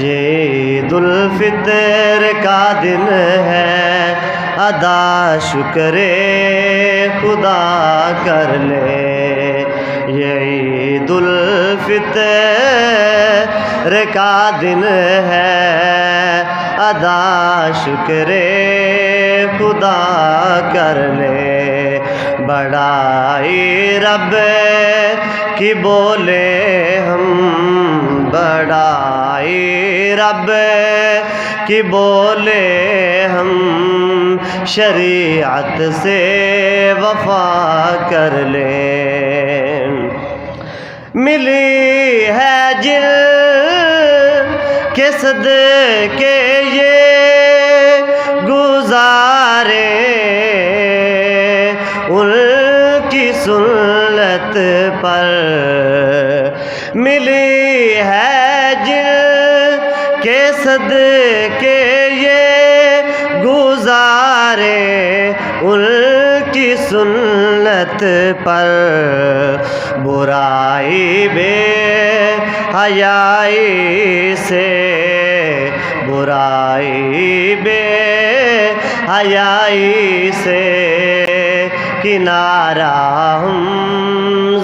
یہ عید الفطر کا دن ہے، ادا شکر خدا کر لے۔ یہ عید الفطر کا دن ہے، ادا شکر خدا کر لے۔ بڑائی رب کی بولے ہم، بڑائی رب کی بولے ہم، شریعت سے وفا کر لیں۔ ملی ہے جن کے صدقے یہ گزارے، ان کی سنت پر ملی ہے جن کے صدقے یہ گزارے، ان کی سنت پر برائی بے حیائی سے، برائی بے حیائی سے کنارہ ہم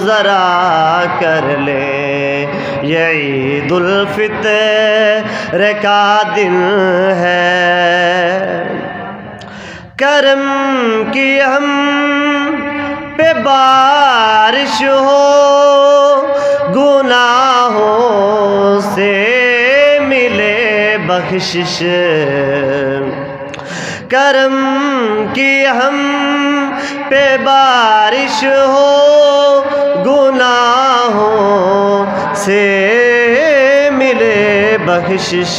ذرا کر لیں۔ یہ عید الفطر کا دن ہے، کرم کی ہم پہ بارش ہو، گناہوں سے ملے بخشش۔ کرم کی ہم پہ بارش ہو، گناہوں سے ملے بخشش۔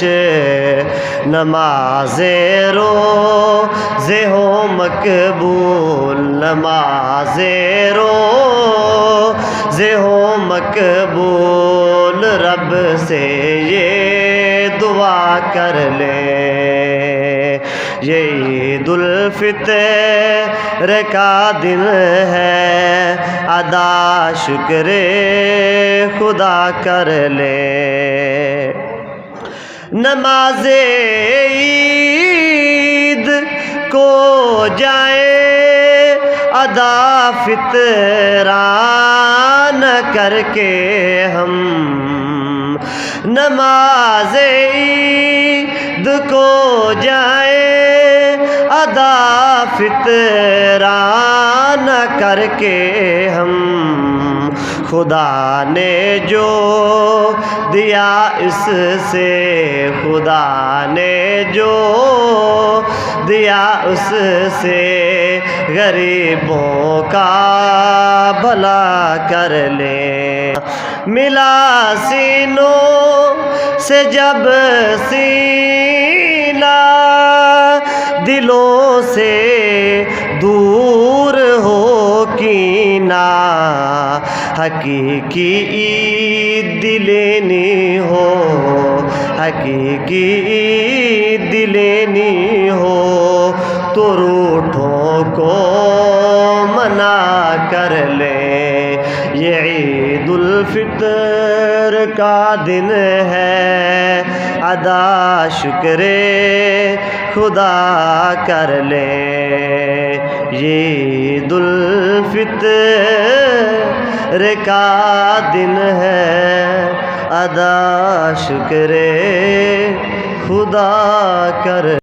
نمازیں روزے ہو مقبول، نمازیں روزے ہو مقبول، رب سے یہ دعا کر لے۔ یہ عید الفطر کا دن ہے، ادا شکر خدا کر لے۔ نماز عید کو جائیں ادا فطرانہ کر کے ہم، نماز عید کو جائیں ادا فطرانہ کر کے ہم، خدا نے جو دیا اس سے، خدا نے جو دیا اس سے غریبوں کا بھلا کر لیں۔ ملا سینوں سے جب سینہ، دلوں سے دور ہو کینہ، حقیقی عید لینی ہو، حقیقی عید لینی ہو، تو روٹھوں کو منع کر لیں۔ یہ عید الفطر کا دن ہے، ادا شکر خدا کر لے۔ یہ عید الفطر کا دن ہے، ادا شکر خدا کر